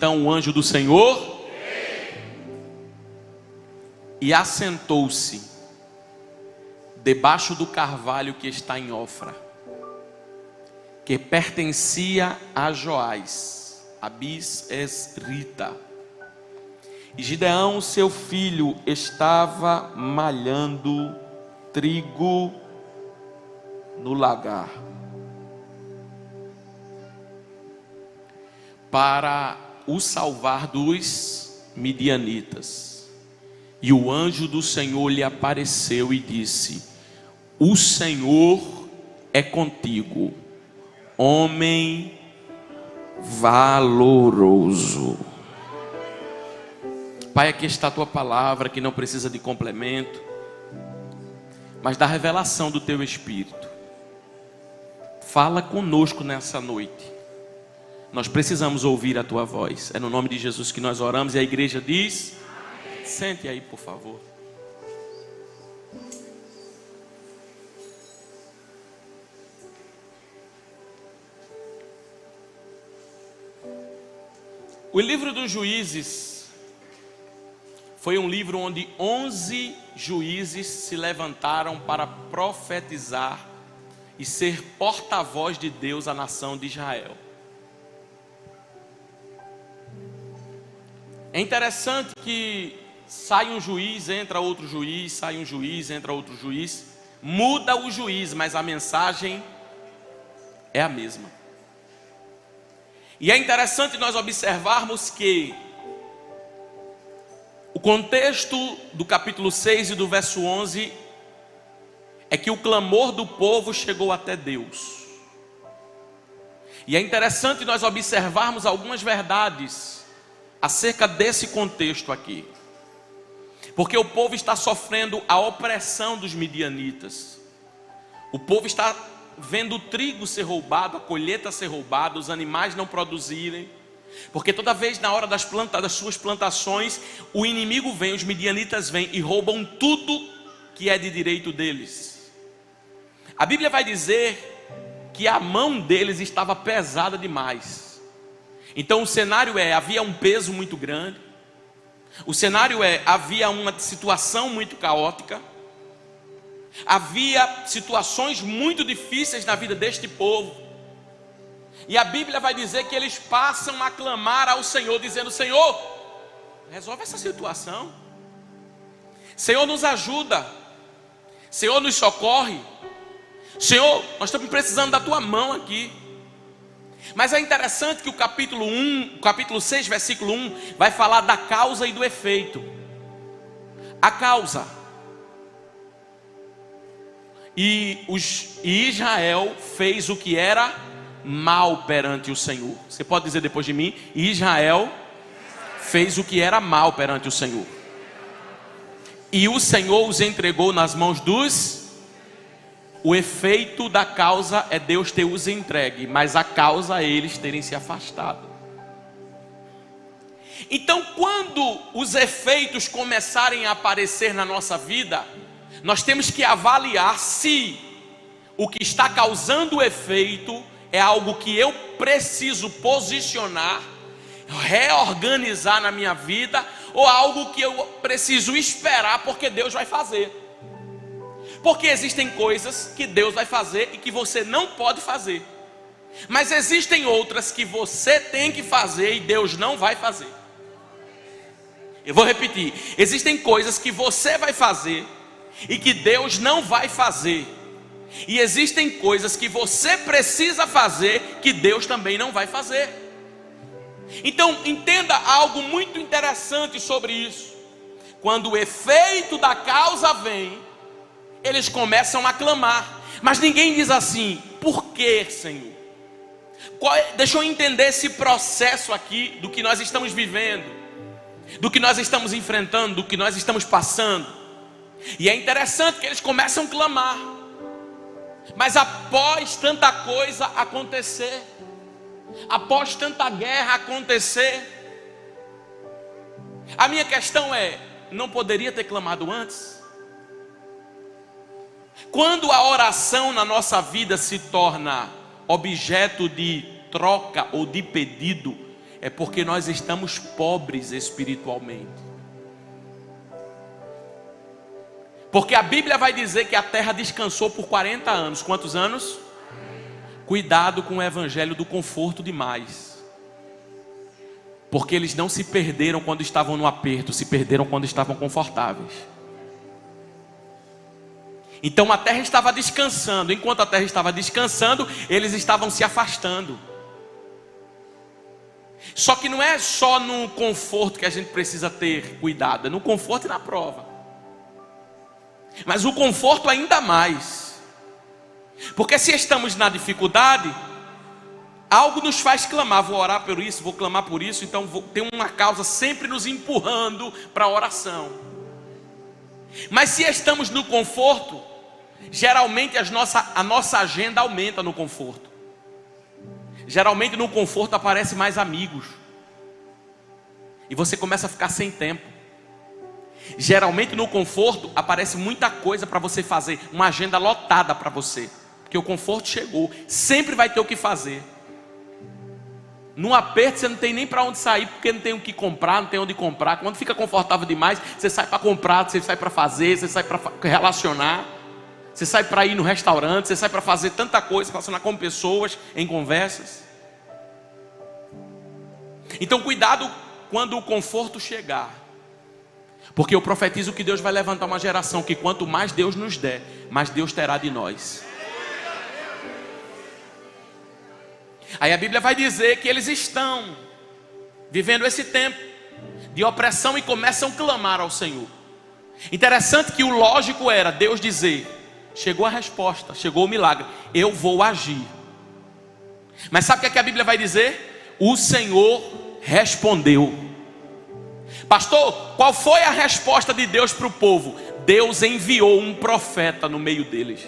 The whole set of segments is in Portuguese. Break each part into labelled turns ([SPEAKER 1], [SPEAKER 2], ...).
[SPEAKER 1] então o anjo do Senhor e assentou-se debaixo do carvalho que está em Ofra, que pertencia a Joás, Abis-esrita. E Gideão, seu filho, estava malhando trigo no lagar, para o salvar dos midianitas. E o anjo do Senhor lhe apareceu e disse: o Senhor é contigo, homem valoroso. Pai, aqui está a tua palavra, que não precisa de complemento, mas da revelação do teu Espírito. Fala conosco nessa noite. Nós precisamos ouvir a tua voz. É no nome de Jesus que nós oramos. E a igreja diz: amém. Sente aí, por favor. O livro dos Juízes foi um livro onde 11 juízes se levantaram para profetizar e ser porta-voz de Deus à nação de Israel. É interessante que sai um juiz, entra outro juiz, sai um juiz, entra outro juiz, muda o juiz, mas a mensagem é a mesma. E é interessante nós observarmos que o contexto do capítulo 6 e do verso 11 é que o clamor do povo chegou até Deus. E é interessante nós observarmos algumas verdades acerca desse contexto aqui, porque o povo está sofrendo a opressão dos midianitas. O povo está vendo o trigo ser roubado, a colheita ser roubada, os animais não produzirem, porque toda vez na hora das suas plantações, o inimigo vem, os midianitas vêm e roubam tudo que é de direito deles. A Bíblia vai dizer que a mão deles estava pesada demais. Então o cenário havia um peso muito grande. O cenário havia uma situação muito caótica. Havia situações muito difíceis na vida deste povo. E a Bíblia vai dizer que eles passam a clamar ao Senhor, dizendo: Senhor, resolve essa situação. Senhor, nos ajuda. Senhor, nos socorre. Senhor, nós estamos precisando da tua mão aqui. Mas é interessante que o capítulo 6, versículo 1, vai falar da causa e do efeito. A causa. E Israel fez o que era mal perante o Senhor. Você pode dizer depois de mim: Israel fez o que era mal perante o Senhor. E o Senhor os entregou nas mãos dos... O efeito da causa é Deus ter os entregue, mas a causa é eles terem se afastado. Então, quando os efeitos começarem a aparecer na nossa vida, nós temos que avaliar se o que está causando o efeito é algo que eu preciso posicionar, reorganizar na minha vida, ou algo que eu preciso esperar porque Deus vai fazer. Porque existem coisas que Deus vai fazer e que você não pode fazer, mas existem outras que você tem que fazer e Deus não vai fazer. Eu vou repetir: existem coisas que você vai fazer e que Deus não vai fazer, e existem coisas que você precisa fazer que Deus também não vai fazer. Então entenda algo muito interessante sobre isso. Quando o efeito da causa vem, eles começam a clamar, mas ninguém diz assim: por que, Senhor? Deixa eu entender esse processo aqui do que nós estamos vivendo, do que nós estamos enfrentando, do que nós estamos passando. E é interessante que eles começam a clamar, mas após tanta coisa acontecer, após tanta guerra acontecer, a minha questão é: não poderia ter clamado antes? Quando a oração na nossa vida se torna objeto de troca ou de pedido, é porque nós estamos pobres espiritualmente. Porque a Bíblia vai dizer que a terra descansou por 40 anos. Quantos anos? Cuidado com o evangelho do conforto demais. Porque eles não se perderam quando estavam no aperto, se perderam quando estavam confortáveis. Então a terra estava descansando. Enquanto a terra estava descansando, eles estavam se afastando. Só que não é só no conforto que a gente precisa ter cuidado, é no conforto e na prova. Mas o conforto ainda mais. Porque se estamos na dificuldade, algo nos faz clamar. Vou orar por isso, vou clamar por isso. Então tem uma causa sempre nos empurrando para a oração. Mas se estamos no conforto, geralmente a nossa agenda aumenta no conforto. Geralmente no conforto aparecem mais amigos. E você começa a ficar sem tempo. Geralmente no conforto aparece muita coisa para você fazer. Uma agenda lotada para você. Porque o conforto chegou. Sempre vai ter o que fazer. No aperto você não tem nem para onde sair. Porque não tem o que comprar, não tem onde comprar. Quando fica confortável demais, você sai para comprar, você sai para fazer, você sai para relacionar. Você sai para ir no restaurante, você sai para fazer tanta coisa, relacionar com pessoas, em conversas. Então cuidado quando o conforto chegar. Porque eu profetizo que Deus vai levantar uma geração que quanto mais Deus nos der, mais Deus terá de nós. Aí a Bíblia vai dizer que eles estão vivendo esse tempo de opressão e começam a clamar ao Senhor. Interessante que o lógico era Deus dizer: chegou a resposta, chegou o milagre, eu vou agir. Mas sabe o que a Bíblia vai dizer? O Senhor respondeu. Pastor, qual foi a resposta de Deus para o povo? Deus enviou um profeta no meio deles.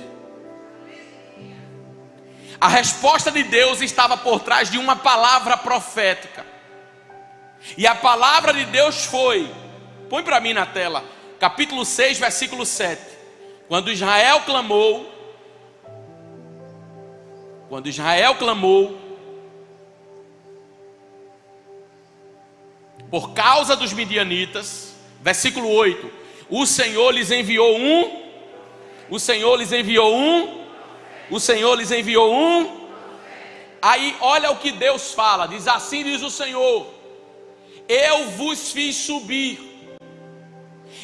[SPEAKER 1] A resposta de Deus estava por trás de uma palavra profética. E a palavra de Deus foi, põe para mim na tela, capítulo 6, versículo 7. Quando Israel clamou, por causa dos midianitas, versículo 8, o Senhor lhes enviou um. Aí olha o que Deus fala, diz assim, diz o Senhor: eu vos fiz subir,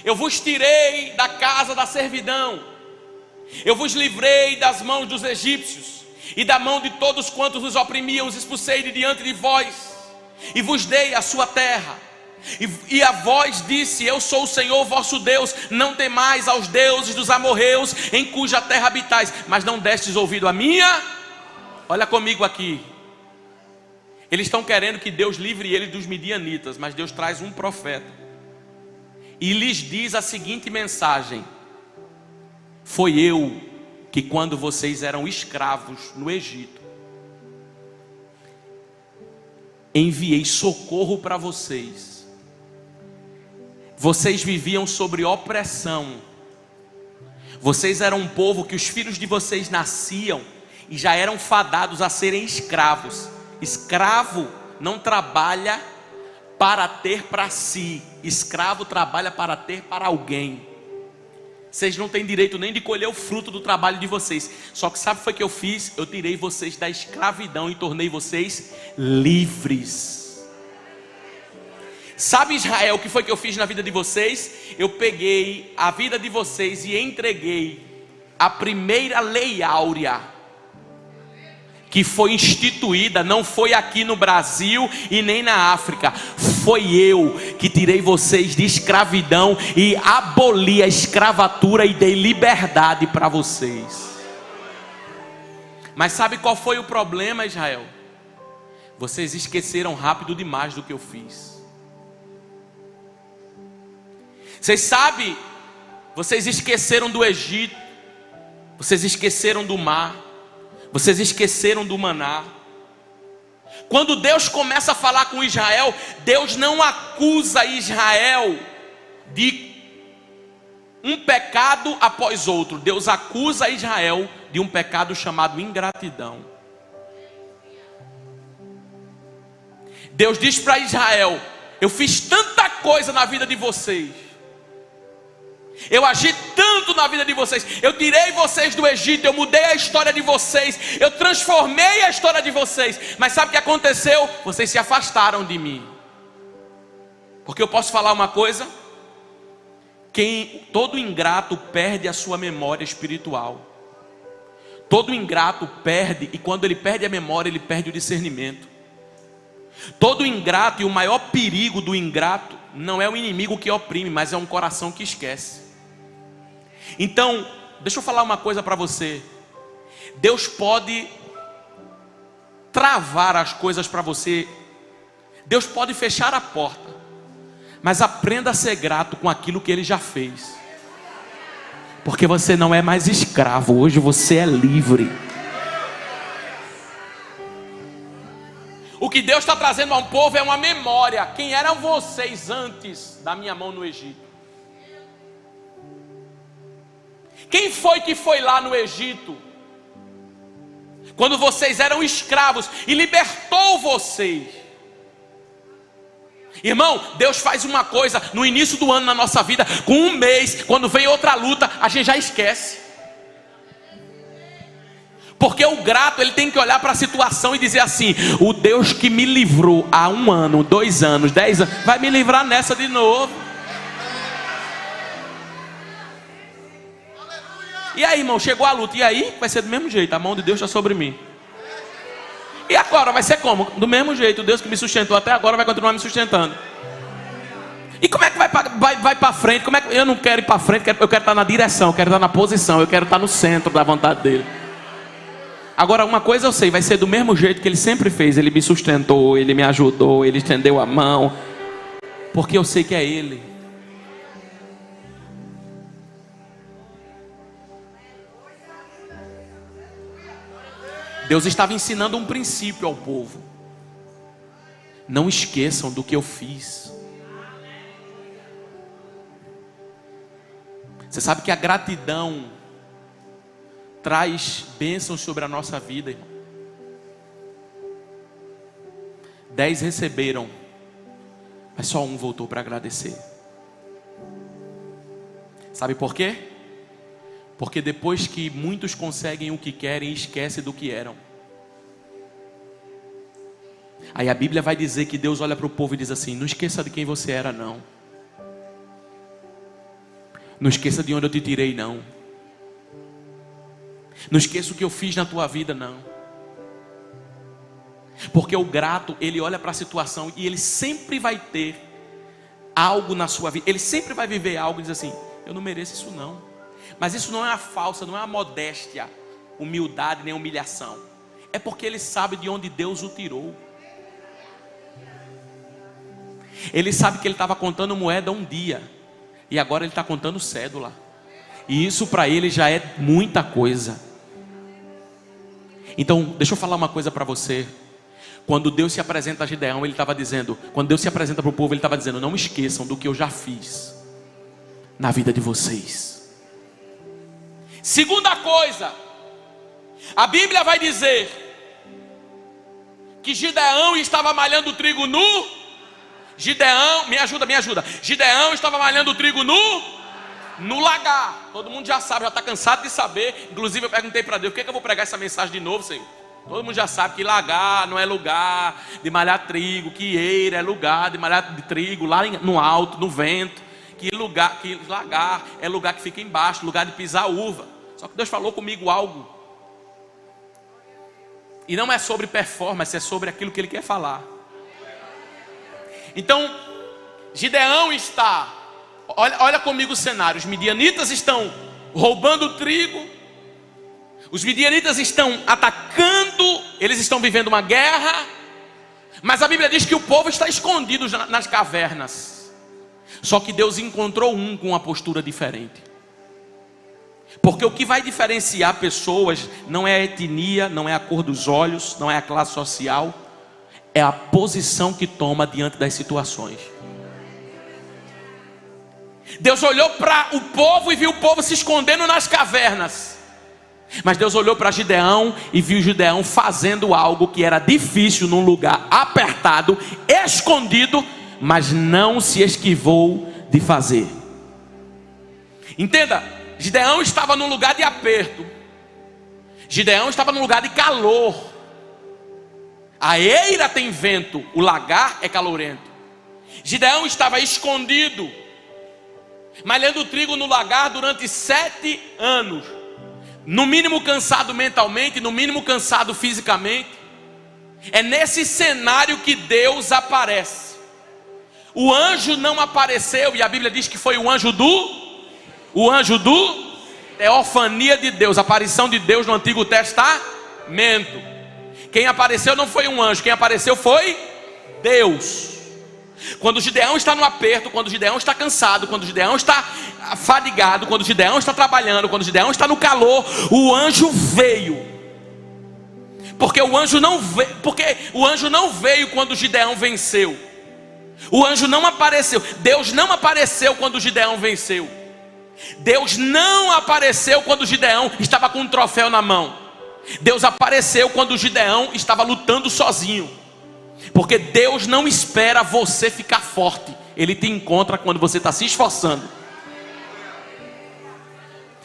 [SPEAKER 1] eu vos tirei da casa da servidão, eu vos livrei das mãos dos egípcios e da mão de todos quantos os oprimiam, os expulsei de diante de vós, e vos dei a sua terra. E a vós disse: eu sou o Senhor vosso Deus, não temais aos deuses dos amorreus, em cuja terra habitais. Mas não destes ouvido a minha. Olha comigo aqui. Eles estão querendo que Deus livre eles dos midianitas, mas Deus traz um profeta e lhes diz a seguinte mensagem: foi eu que, quando vocês eram escravos no Egito, enviei socorro para vocês. Vocês viviam sobre opressão. Vocês eram um povo que os filhos de vocês nasciam e já eram fadados a serem escravos. Escravo não trabalha para ter para si. Escravo trabalha para ter para alguém. Vocês não têm direito nem de colher o fruto do trabalho de vocês. Só que sabe o que foi que eu fiz? Eu tirei vocês da escravidão e tornei vocês livres. Sabe, Israel, o que foi que eu fiz na vida de vocês? Eu peguei a vida de vocês e entreguei a primeira lei áurea que foi instituída. Não foi aqui no Brasil e nem na África. Foi eu que tirei vocês de escravidão e aboli a escravatura e dei liberdade para vocês. Mas sabe qual foi o problema, Israel? Vocês esqueceram rápido demais do que eu fiz. Vocês sabem, vocês esqueceram do Egito, vocês esqueceram do mar, vocês esqueceram do maná. Quando Deus começa a falar com Israel, Deus não acusa Israel de um pecado após outro. Deus acusa Israel de um pecado chamado ingratidão. Deus diz para Israel: eu fiz tanta coisa na vida de vocês, eu agi tanto na vida de vocês, eu tirei vocês do Egito, eu mudei a história de vocês, eu transformei a história de vocês, mas sabe o que aconteceu? Vocês se afastaram de mim. Porque eu posso falar uma coisa: todo ingrato perde a sua memória espiritual. Todo ingrato perde, e quando ele perde a memória, ele perde o discernimento. Todo ingrato, e o maior perigo do ingrato não é o inimigo que oprime, mas é um coração que esquece. Então, deixa eu falar uma coisa para você. Deus pode travar as coisas para você, Deus pode fechar a porta, mas aprenda a ser grato com aquilo que Ele já fez, porque você não é mais escravo, hoje você é livre. O que Deus está trazendo a um povo é uma memória. Quem eram vocês antes da minha mão no Egito? Quem foi que foi lá no Egito, quando vocês eram escravos, e libertou vocês? Irmão, Deus faz uma coisa no início do ano na nossa vida, com um mês, quando vem outra luta, a gente já esquece. Porque o grato, ele tem que olhar para a situação e dizer assim: o Deus que me livrou há 1 ano, 2 anos, 10 anos, vai me livrar nessa de novo. E aí, irmão, chegou a luta, e aí? Vai ser do mesmo jeito, a mão de Deus está sobre mim. E agora vai ser como? Do mesmo jeito, o Deus que me sustentou até agora vai continuar me sustentando. E como é que vai para frente? Como é que... Eu não quero ir para frente, eu quero estar na direção, eu quero estar na posição, eu quero estar no centro da vontade dele. Agora, uma coisa eu sei, vai ser do mesmo jeito que ele sempre fez. Ele me sustentou, ele me ajudou, ele estendeu a mão, porque eu sei que é ele. Deus estava ensinando um princípio ao povo: não esqueçam do que eu fiz. Você sabe que a gratidão traz bênçãos sobre a nossa vida, irmão. 10 receberam, mas só um voltou para agradecer. Sabe por quê? Porque depois que muitos conseguem o que querem, esquecem do que eram. Aí a Bíblia vai dizer que Deus olha para o povo e diz assim: não esqueça de quem você era, não. Não esqueça de onde eu te tirei, não. Não esqueça o que eu fiz na tua vida, não. Porque o grato, ele olha para a situação e ele sempre vai ter algo na sua vida. Ele sempre vai viver algo e diz assim: eu não mereço isso não. Mas isso não é a falsa, não é a modéstia, humildade nem humilhação. É porque ele sabe de onde Deus o tirou. Ele sabe que ele estava contando moeda um dia, e agora ele está contando cédula. E isso para ele já é muita coisa. Então, deixa eu falar uma coisa para você. Quando Deus se apresenta a Gideão, ele estava dizendo, quando Deus se apresenta para o povo, ele estava dizendo: não esqueçam do que eu já fiz na vida de vocês. Segunda coisa, a Bíblia vai dizer que Gideão estava malhando trigo nu. Gideão, me ajuda. Gideão estava malhando trigo no lagar. Todo mundo já sabe, já está cansado de saber. Inclusive eu perguntei para Deus: por que eu vou pregar essa mensagem de novo, Senhor? Todo mundo já sabe que lagar não é lugar de malhar trigo, que eira é lugar de malhar de trigo lá no alto, no vento. Que lagar é lugar que fica embaixo, lugar de pisar uva. Só que Deus falou comigo algo, e não é sobre performance, é sobre aquilo que Ele quer falar. Então, Gideão está, olha comigo o cenário: os midianitas estão roubando o trigo, os midianitas estão atacando, eles estão vivendo uma guerra, mas a Bíblia diz que o povo está escondido nas cavernas. Só que Deus encontrou um com uma postura diferente. Porque o que vai diferenciar pessoas não é a etnia, não é a cor dos olhos, não é a classe social, é a posição que toma diante das situações. Deus olhou para o povo e viu o povo se escondendo nas cavernas. Mas Deus olhou para Gideão e viu Gideão fazendo algo que era difícil num lugar apertado, escondido, mas não se esquivou de fazer. Entenda, Gideão estava num lugar de aperto. Gideão estava num lugar de calor. A eira tem vento, o lagar é calorento. Gideão estava escondido, malhando trigo no lagar durante 7 anos. No mínimo cansado mentalmente, no mínimo cansado fisicamente. É nesse cenário que Deus aparece. O anjo não apareceu, e a Bíblia diz que foi o anjo do teofania de Deus, aparição de Deus no Antigo Testamento. Quem apareceu não foi um anjo, quem apareceu foi Deus. Quando Gideão está no aperto, quando Gideão está cansado, quando Gideão está fadigado, quando Gideão está trabalhando, quando Gideão está no calor, o anjo veio. Porque o anjo não veio quando Gideão venceu. O anjo não apareceu. Deus não apareceu quando Gideão venceu. Deus não apareceu quando Gideão estava com um troféu na mão. Deus apareceu quando Gideão estava lutando sozinho. Porque Deus não espera você ficar forte. Ele te encontra quando você está se esforçando.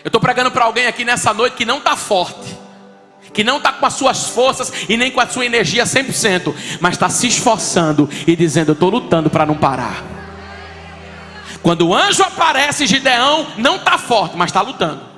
[SPEAKER 1] Eu estou pregando para alguém aqui nessa noite que não está forte, que não está com as suas forças e nem com a sua energia 100%, mas está se esforçando e dizendo: eu estou lutando para não parar. Quando o anjo aparece, Gideão não está forte, mas está lutando.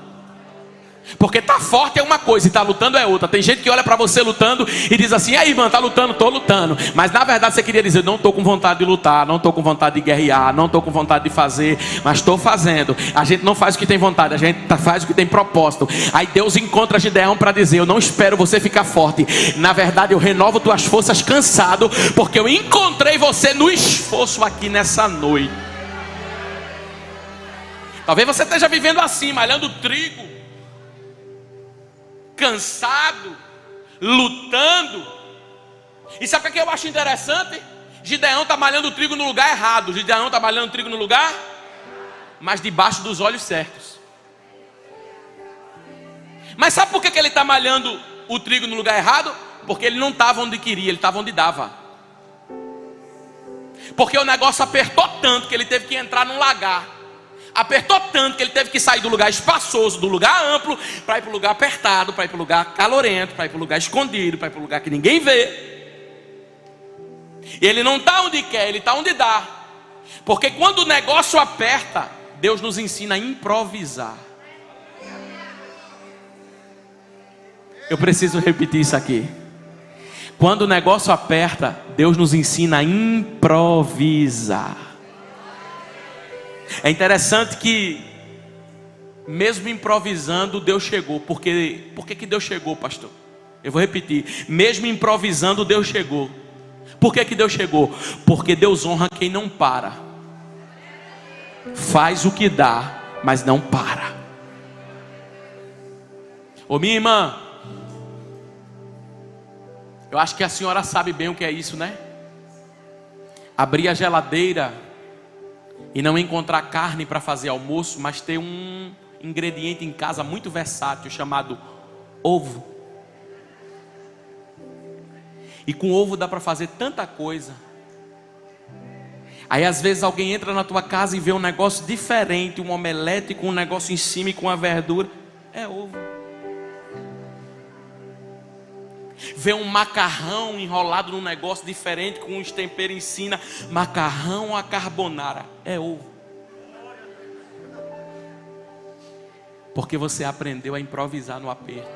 [SPEAKER 1] Porque tá forte é uma coisa e tá lutando é outra. Tem gente que olha para você lutando e diz assim: aí, irmão, tá lutando? Tô lutando. Mas na verdade você queria dizer: não tô com vontade de lutar, não tô com vontade de guerrear, não tô com vontade de fazer, mas estou fazendo. A gente não faz o que tem vontade, a gente faz o que tem propósito. Aí Deus encontra Gideão para dizer: eu não espero você ficar forte. Na verdade eu renovo tuas forças cansado, porque eu encontrei você no esforço aqui nessa noite. Talvez você esteja vivendo assim, malhando trigo, cansado, lutando. E sabe o que eu acho interessante? Gideão está malhando trigo no lugar errado. Gideão está malhando trigo no lugar, mas debaixo dos olhos certos. Mas sabe por que ele está malhando o trigo no lugar errado? Porque ele não estava onde queria, ele estava onde dava. Porque o negócio apertou tanto que ele teve que entrar num lagar. Apertou tanto que ele teve que sair do lugar espaçoso, do lugar amplo, para ir para o lugar apertado, para ir para o lugar calorento, para ir para o lugar escondido, para ir para o lugar que ninguém vê. E ele não está onde quer, ele está onde dá. Porque quando o negócio aperta, Deus nos ensina a improvisar. Eu preciso repetir isso aqui. Quando o negócio aperta, Deus nos ensina a improvisar. É interessante que, mesmo improvisando, Deus chegou. Por que Deus chegou, pastor? Eu vou repetir. Mesmo improvisando, Deus chegou. Por que Deus chegou? Porque Deus honra quem não para. Faz o que dá, mas não para. Ô minha irmã, eu acho que a senhora sabe bem o que é isso, né? Abrir a geladeira e não encontrar carne para fazer almoço, mas ter um ingrediente em casa muito versátil chamado ovo. E com ovo dá para fazer tanta coisa. Aí às vezes alguém entra na tua casa e vê um negócio diferente, um omelete com um negócio em cima e com a verdura. É ovo. Vê um macarrão enrolado num negócio diferente com uns temperos em cima. Macarrão à carbonara. É ovo. Porque você aprendeu a improvisar no aperto.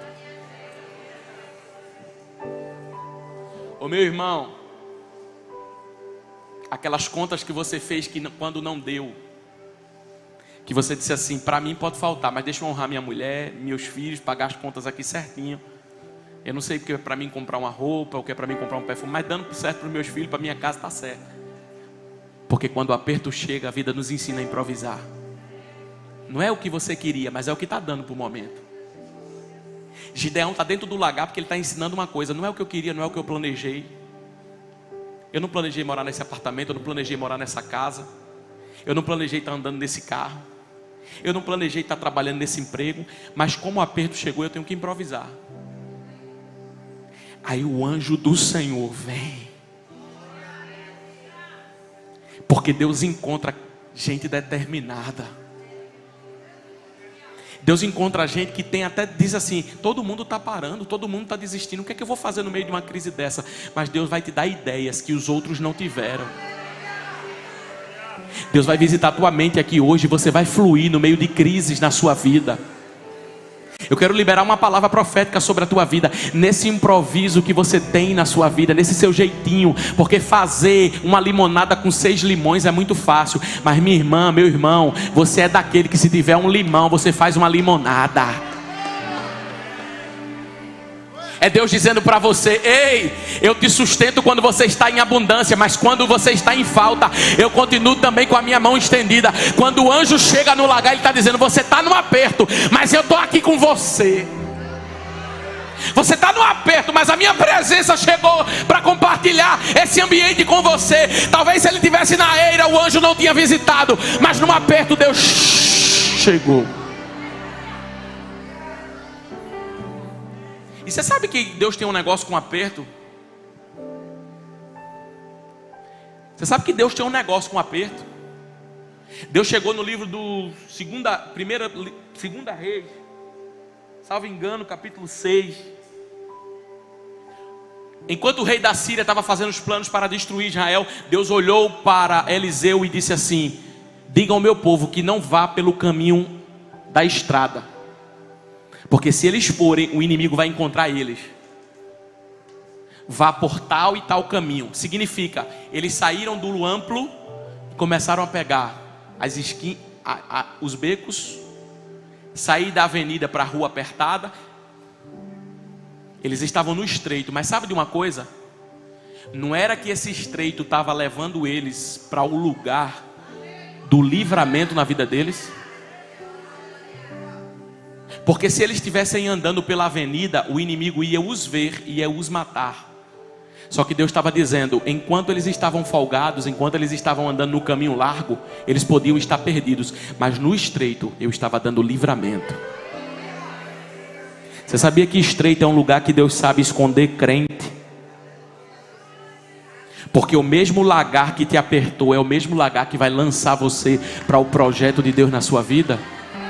[SPEAKER 1] Ô meu irmão, aquelas contas que você fez que quando não deu, que você disse assim: para mim pode faltar, mas deixa eu honrar minha mulher, meus filhos, pagar as contas aqui certinho. Eu não sei o que é para mim comprar uma roupa, o que é para mim comprar um perfume, mas dando certo para os meus filhos, para minha casa está certo. Porque quando o aperto chega, a vida nos ensina a improvisar. Não é o que você queria, mas é o que está dando para o momento. Gideão está dentro do lagar porque ele está ensinando uma coisa: não é o que eu queria, não é o que eu planejei. Eu não planejei morar nesse apartamento, eu não planejei morar nessa casa, eu não planejei estar andando nesse carro. Eu não planejei estar trabalhando nesse emprego, mas como o aperto chegou, eu tenho que improvisar. Aí o anjo do Senhor vem. Porque Deus encontra gente determinada. Deus encontra gente que tem até, diz assim, todo mundo está parando, todo mundo está desistindo. O que é que eu vou fazer no meio de uma crise dessa? Mas Deus vai te dar ideias que os outros não tiveram. Deus vai visitar a tua mente aqui hoje. Você vai fluir no meio de crises na sua vida. Eu quero liberar uma palavra profética sobre a tua vida, nesse improviso que você tem na sua vida, nesse seu jeitinho, porque fazer uma limonada com 6 limões é muito fácil, mas minha irmã, meu irmão, você é daquele que se tiver um limão, você faz uma limonada. É Deus dizendo para você: ei, eu te sustento quando você está em abundância, mas quando você está em falta, eu continuo também com a minha mão estendida. Quando o anjo chega no lagar, ele está dizendo: você está no aperto, mas eu estou aqui com você. Você está no aperto, mas a minha presença chegou para compartilhar esse ambiente com você. Talvez se ele estivesse na eira, o anjo não tinha visitado, mas no aperto Deus chegou. E você sabe que Deus tem um negócio com aperto? Você sabe que Deus tem um negócio com aperto? Deus chegou no livro do Segunda Reis, salvo engano, capítulo 6. Enquanto o rei da Síria estava fazendo os planos para destruir Israel, Deus olhou para Eliseu e disse assim: diga ao meu povo que não vá pelo caminho da estrada, porque se eles forem, o inimigo vai encontrar eles. Vá por tal e tal caminho. Significa, eles saíram do amplo e começaram a pegar os becos, sair da avenida para a rua apertada. Eles estavam no estreito, mas sabe de uma coisa? Não era que esse estreito estava levando eles para o lugar do livramento na vida deles? Porque se eles estivessem andando pela avenida, o inimigo ia os ver e ia os matar. Só que Deus estava dizendo: enquanto eles estavam folgados, enquanto eles estavam andando no caminho largo, eles podiam estar perdidos, mas no estreito eu estava dando livramento. Você sabia que estreito é um lugar que Deus sabe esconder crente? Porque o mesmo lagar que te apertou é o mesmo lagar que vai lançar você para o projeto de Deus na sua vida.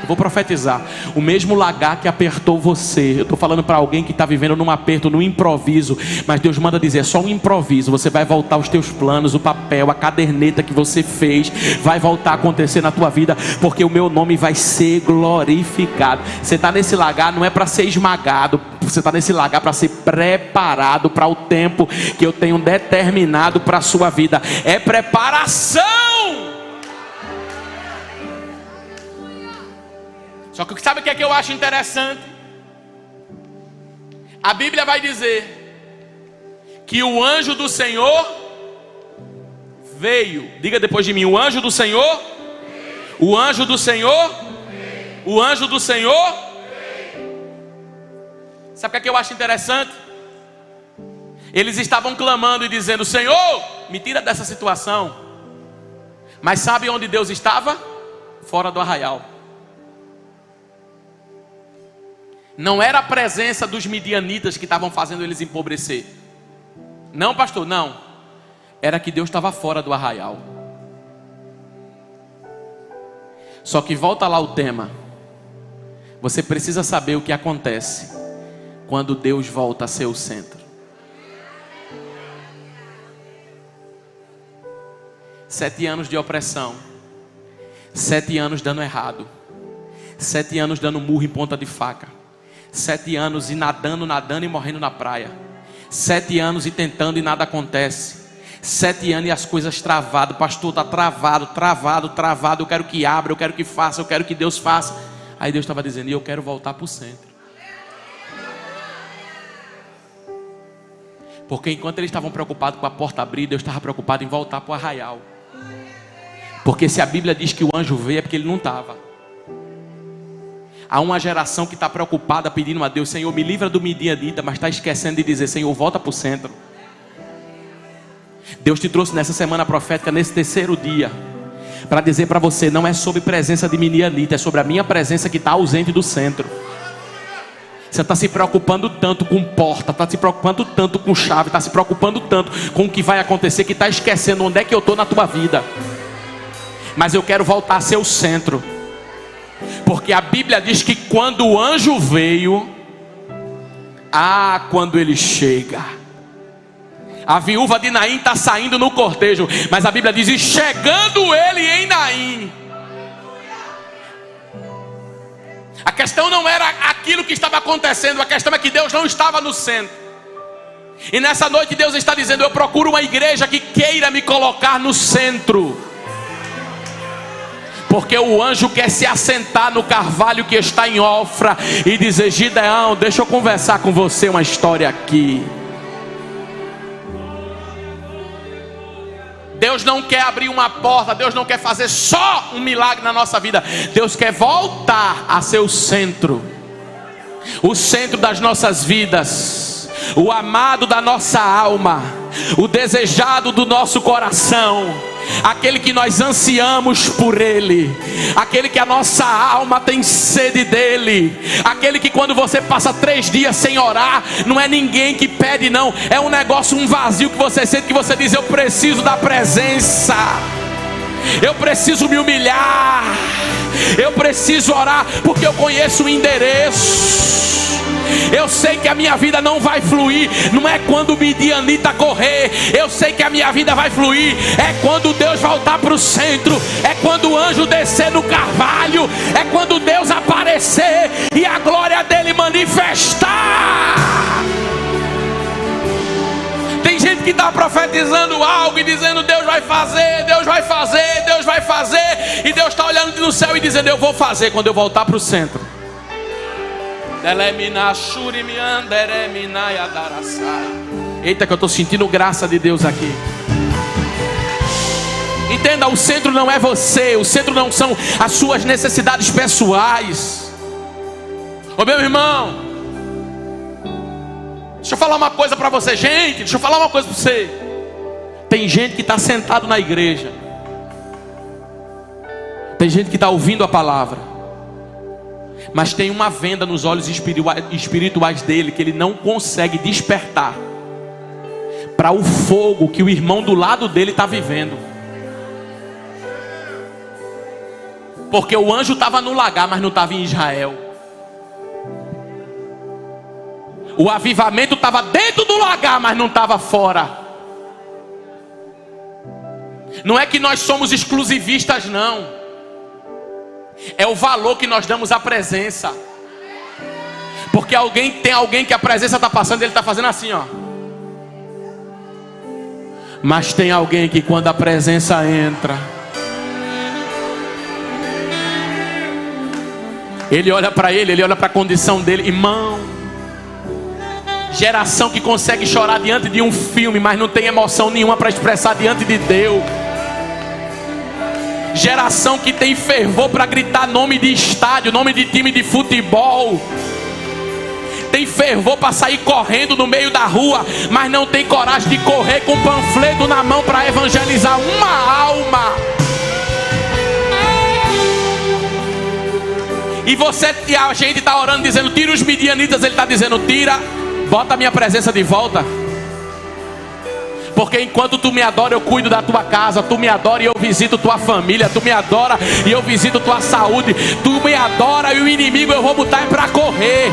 [SPEAKER 1] Eu vou profetizar. O mesmo lagar que apertou você. Eu estou falando para alguém que está vivendo num aperto, num improviso. Mas Deus manda dizer: é só um improviso. Você vai voltar aos teus planos, o papel, a caderneta que você fez, vai voltar a acontecer na tua vida, porque o meu nome vai ser glorificado. Você está nesse lagar não é para ser esmagado. Você está nesse lagar para ser preparado para o tempo que eu tenho determinado para a sua vida. É preparação. Só que sabe o que é que eu acho interessante? A Bíblia vai dizer que o anjo do Senhor veio. Diga depois de mim: o anjo do Senhor. O anjo do Senhor. O anjo do Senhor. Sabe o que é que eu acho interessante? Eles estavam clamando e dizendo: Senhor, me tira dessa situação. Mas sabe onde Deus estava? Fora do arraial. Não era a presença dos midianitas que estavam fazendo eles empobrecer. Não, pastor, não. Era que Deus estava fora do arraial. Só que volta lá o tema. Você precisa saber o que acontece quando Deus volta a ser o centro. 7 anos de opressão. 7 anos dando errado. 7 anos dando murro em ponta de faca. 7 anos e nadando e morrendo na praia. 7 anos e tentando e nada acontece. 7 anos e as coisas travadas. Pastor, está travado. Eu quero que abra, eu quero que faça, eu quero que Deus faça. Aí Deus estava dizendo: e eu quero voltar para o centro. Porque enquanto eles estavam preocupados com a porta abrir, Deus estava preocupado em voltar para o arraial. Porque se a Bíblia diz que o anjo veio, é porque ele não estava. Há uma geração que está preocupada pedindo a Deus: Senhor, me livra do midianita, mas está esquecendo de dizer: Senhor, volta para o centro. Deus te trouxe nessa semana profética, nesse terceiro dia, para dizer para você: não é sobre presença de Midianita, é sobre a minha presença que está ausente do centro. Você está se preocupando tanto com porta, está se preocupando tanto com chave, está se preocupando tanto com o que vai acontecer, que está esquecendo onde é que eu estou na tua vida. Mas eu quero voltar a ser o centro, porque a Bíblia diz que quando o anjo veio, quando ele chega, a viúva de Naim está saindo no cortejo, mas a Bíblia diz: e chegando ele em Naim. A questão não era aquilo que estava acontecendo, a questão é que Deus não estava no centro. E nessa noite Deus está dizendo: eu procuro uma igreja que queira me colocar no centro. Porque o anjo quer se assentar no carvalho que está em Ofra e dizer: Gideão, deixa eu conversar com você uma história aqui. Deus não quer abrir uma porta, Deus não quer fazer só um milagre na nossa vida. Deus quer voltar a ser o centro das nossas vidas, o amado da nossa alma, o desejado do nosso coração, aquele que nós ansiamos por Ele, aquele que a nossa alma tem sede dEle, aquele que quando você passa 3 dias sem orar, não é ninguém que pede não, é um negócio, um vazio que você sente, que você diz: eu preciso da presença, eu preciso me humilhar, eu preciso orar, porque eu conheço o endereço. Eu sei que a minha vida não vai fluir, não é quando o midianita correr. Eu sei que a minha vida vai fluir, é quando Deus voltar para o centro, é quando o anjo descer no carvalho, é quando Deus aparecer e a glória dele manifestar. Tem gente que está profetizando algo e dizendo: Deus vai fazer, Deus vai fazer, Deus vai fazer, e Deus está olhando no céu e dizendo: eu vou fazer quando eu voltar para o centro. Eita, que eu estou sentindo graça de Deus aqui. Entenda, o centro não é você, o centro não são as suas necessidades pessoais. Ô meu irmão, deixa eu falar uma coisa para você, gente. Deixa eu falar uma coisa para você. Tem gente que está sentado na igreja, tem gente que está ouvindo a palavra, mas tem uma venda nos olhos espirituais dele, que ele não consegue despertar para o fogo que o irmão do lado dele está vivendo. Porque o anjo estava no lagar, mas não estava em Israel. O avivamento estava dentro do lagar, mas não estava fora. Não é que nós somos exclusivistas, não. É o valor que nós damos à presença. Porque tem alguém que a presença está passando e ele está fazendo assim, ó. Mas tem alguém que quando a presença entra, ele olha para ele olha para a condição dele. Irmão, geração que consegue chorar diante de um filme, mas não tem emoção nenhuma para expressar diante de Deus. Geração que tem fervor para gritar nome de estádio, nome de time de futebol. Tem fervor para sair correndo no meio da rua, mas não tem coragem de correr com um panfleto na mão para evangelizar uma alma. E a gente está orando dizendo: tira os midianitas. Ele está dizendo: tira, bota a minha presença de volta. Porque enquanto tu me adora, eu cuido da tua casa. Tu me adora e eu visito tua família. Tu me adora e eu visito tua saúde. Tu me adora e o inimigo eu vou botar para correr.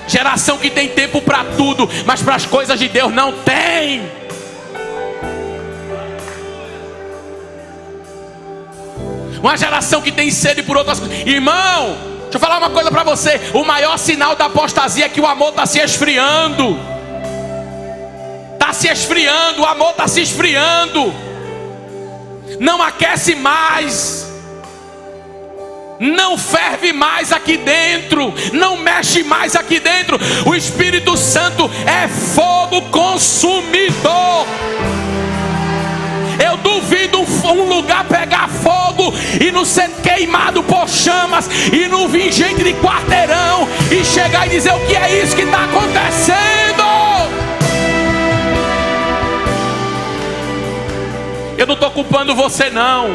[SPEAKER 1] Geração que tem tempo para tudo, mas para as coisas de Deus não tem. Uma geração que tem sede por outras coisas. Irmão, deixa eu falar uma coisa para você. O maior sinal da apostasia é que o amor está se esfriando. Está se esfriando, o amor está se esfriando. Não aquece mais, não ferve mais aqui dentro, não mexe mais aqui dentro. O Espírito Santo é fogo consumidor. Eu duvido um lugar pegar fogo e não ser queimado por chamas, e não vir gente de quarteirão e chegar e dizer: o que é isso que está acontecendo? Eu não estou culpando você não.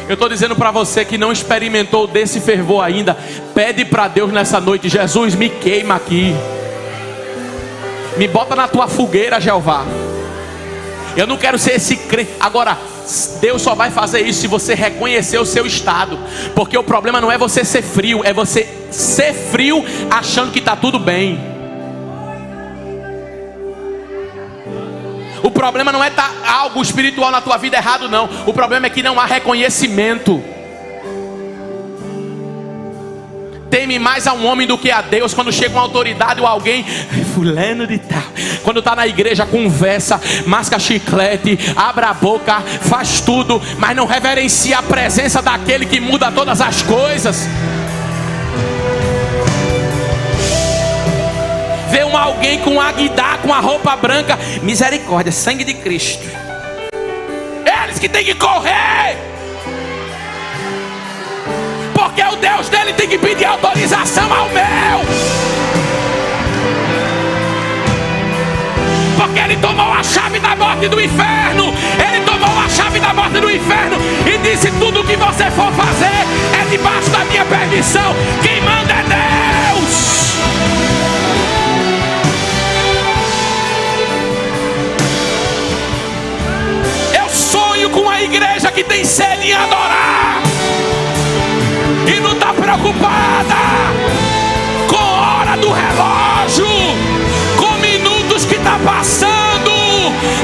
[SPEAKER 1] Eu estou dizendo para você que não experimentou desse fervor ainda. Pede para Deus nessa noite: Jesus, me queima aqui. Me bota na tua fogueira, Jeová. Eu não quero ser esse crente. Agora, Deus só vai fazer isso se você reconhecer o seu estado. Porque o problema não é você ser frio, é você ser frio achando que está tudo bem. O problema não é estar algo espiritual na tua vida errado, não. O problema é que não há reconhecimento. Teme mais a um homem do que a Deus. Quando chega uma autoridade ou alguém, fulano de tal, quando está na igreja, conversa, masca chiclete, abre a boca, faz tudo, mas não reverencia a presença daquele que muda todas as coisas. Vê alguém com aguidá, com a roupa branca, misericórdia, sangue de Cristo. Eles que têm que correr, porque o Deus dele tem que pedir autorização ao meu. Porque ele tomou a chave da morte do inferno. Ele tomou a chave da morte do inferno e disse: tudo que você for fazer é debaixo da minha permissão. Quem manda é Deus. Eu sonho com a igreja que tem sede em adorar e não está preocupada com a hora do relógio, com minutos que está passando.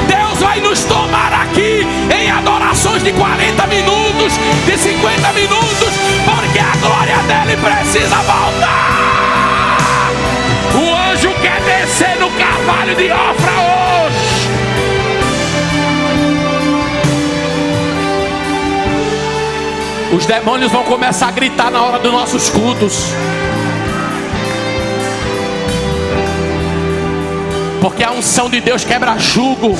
[SPEAKER 1] Deus vai nos tomar aqui em adorações de 40 minutos, de 50 minutos, porque a glória dele precisa voltar. O anjo quer descer no carvalho de Ofra hoje. Os demônios vão começar a gritar na hora dos nossos cultos, porque a unção de Deus quebra jugo.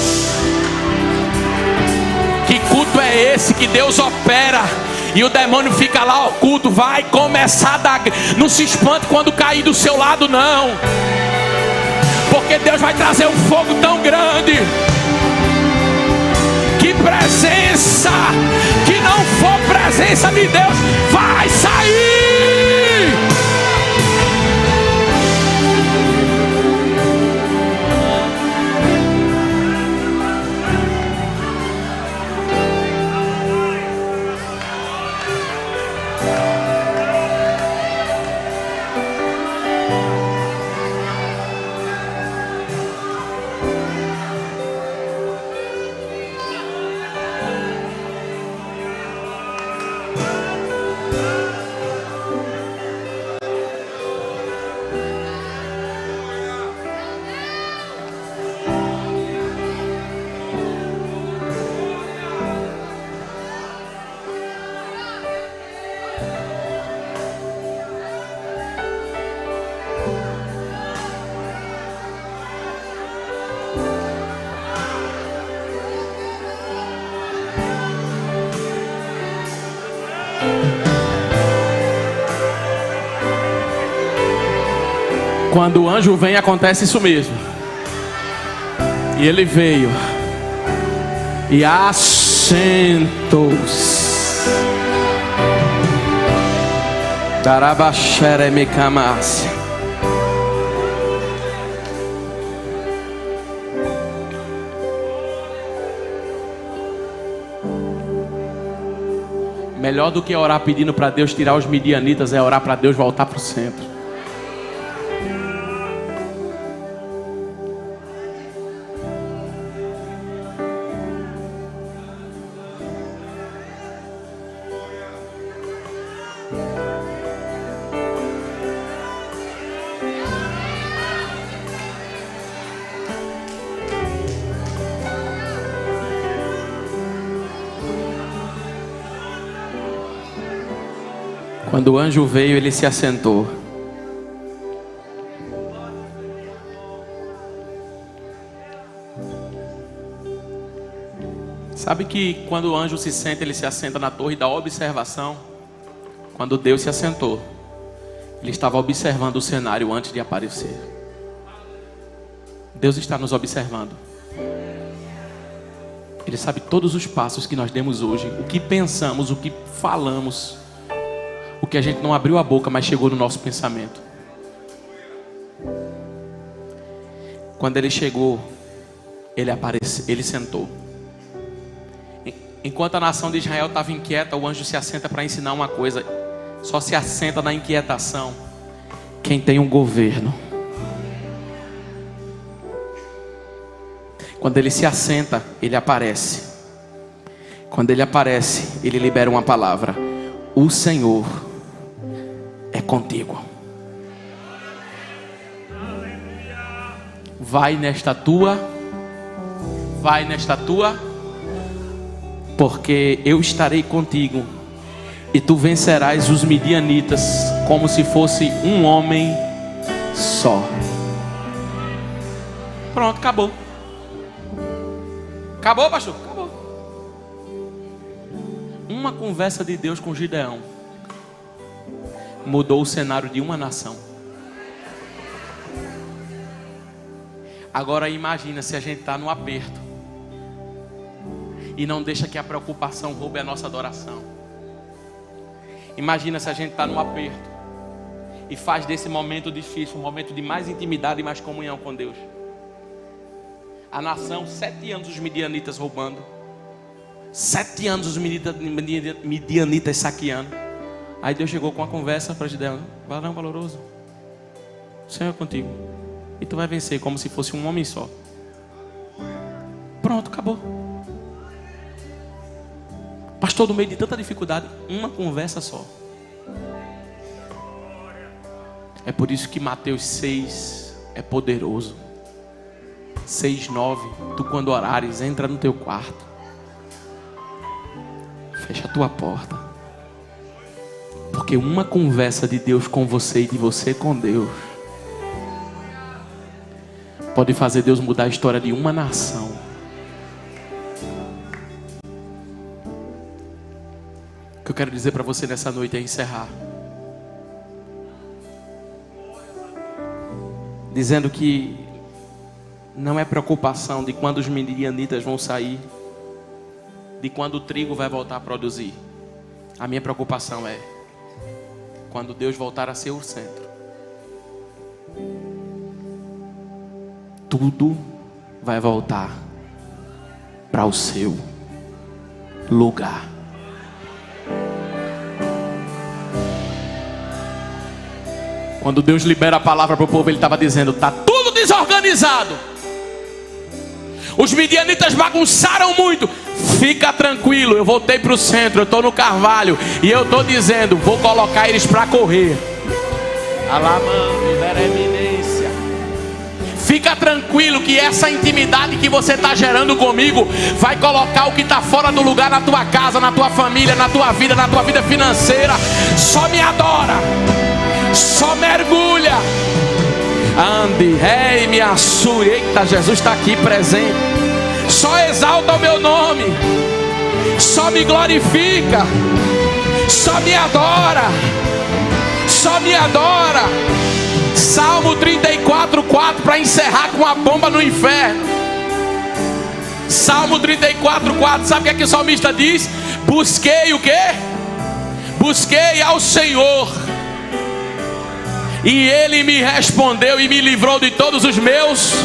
[SPEAKER 1] Que culto é esse que Deus opera e o demônio fica lá oculto? Vai começar a dar. Não se espante quando cair do seu lado, não, porque Deus vai trazer um fogo tão grande. Que presença que não for presença de Deus vai sair. Quando o anjo vem, acontece isso mesmo. E ele veio e assentou-se. Darabaxeremecamasse. Melhor do que orar pedindo para Deus tirar os midianitas é orar para Deus voltar para o centro. Quando o anjo veio, ele se assentou. Sabe que quando o anjo se senta, ele se assenta na torre da observação. Quando Deus se assentou, ele estava observando o cenário antes de aparecer. Deus está nos observando. Ele sabe todos os passos que nós demos hoje, o que pensamos, o que falamos, o que a gente não abriu a boca, mas chegou no nosso pensamento. Quando ele chegou, ele apareceu, ele sentou. Enquanto a nação de Israel estava inquieta, o anjo se assenta para ensinar uma coisa. Só se assenta na inquietação quem tem um governo. Quando ele se assenta, ele aparece. Quando ele aparece, ele libera uma palavra: o Senhor é contigo. Vai nesta tua, porque eu estarei contigo, e tu vencerás os midianitas como se fosse um homem só. Pronto, acabou. Acabou, pastor? Acabou. Uma conversa de Deus com Gideão mudou o cenário de uma nação. Agora imagina se a gente está no aperto e não deixa que a preocupação roube a nossa adoração. Imagina se a gente está no aperto e faz desse momento difícil um momento de mais intimidade e mais comunhão com Deus. A nação, 7 anos os midianitas roubando, 7 anos os midianitas saqueando. Aí Deus chegou com uma conversa para Gideão: varão valoroso, o Senhor é contigo, e tu vai vencer como se fosse um homem só. Pronto, acabou. Pastor, no meio de tanta dificuldade, uma conversa só. É por isso que Mateus 6 é poderoso. 6:9. Tu, quando orares, entra no teu quarto, fecha a tua porta, porque uma conversa de Deus com você e de você com Deus pode fazer Deus mudar a história de uma nação. O que eu quero dizer para você nessa noite é encerrar dizendo que não é preocupação de quando os midianitas vão sair, de quando o trigo vai voltar a produzir. A minha preocupação é quando Deus voltar a ser o centro, tudo vai voltar para o seu lugar. Quando Deus libera a palavra para o povo, Ele estava dizendo: está tudo desorganizado, os midianitas bagunçaram muito, fica tranquilo, eu voltei para o centro, eu estou no carvalho, e eu estou dizendo, vou colocar eles para correr. Eminência. Fica tranquilo que essa intimidade que você está gerando comigo vai colocar o que está fora do lugar na tua casa, na tua família, na tua vida financeira. Só me adora, só mergulha. Ande, rei, me assure. Eita, Jesus está aqui presente. Só exalta o meu nome, só me glorifica, só me adora, só me adora. Salmo 34:4 para encerrar com a bomba no inferno. Salmo 34:4, sabe o que é que o salmista diz? Busquei o quê? Busquei ao Senhor, e Ele me respondeu e me livrou de todos os meus.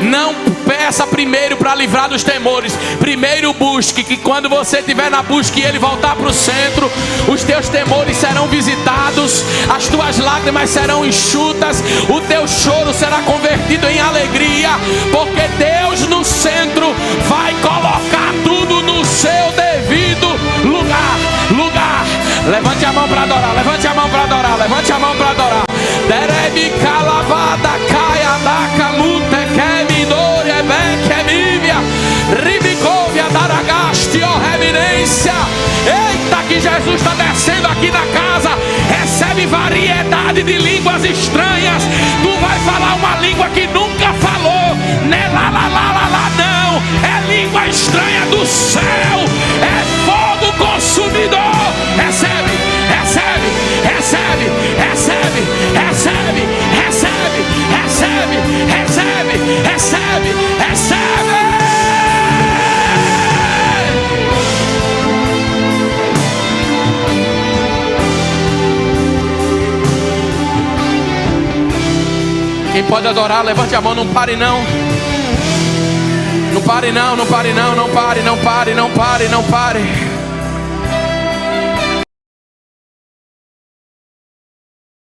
[SPEAKER 1] Não peça primeiro para livrar dos temores. Primeiro busque, que quando você estiver na busca e Ele voltar para o centro, os teus temores serão visitados, as tuas lágrimas serão enxutas, o teu choro será convertido em alegria, porque Deus no centro vai colocar tudo no seu devido lugar. Levante a mão para adorar, levante a mão para adorar, levante a mão para adorar. Derebe calavada, caia da camute, quemidore, bequemívia, ribicovia, daragaste, ó reverência. Eita, que Jesus está descendo aqui na casa. Recebe variedade de línguas estranhas. Tu vai falar uma língua que nunca falou. Não, é língua estranha do céu, é fogo consumidor. Recebe, recebe, recebe, recebe, recebe, recebe, recebe, recebe, recebe, recebe. Pode adorar, levante a mão, não pare não. Não pare não, não pare não, não pare, não pare, não pare, não pare.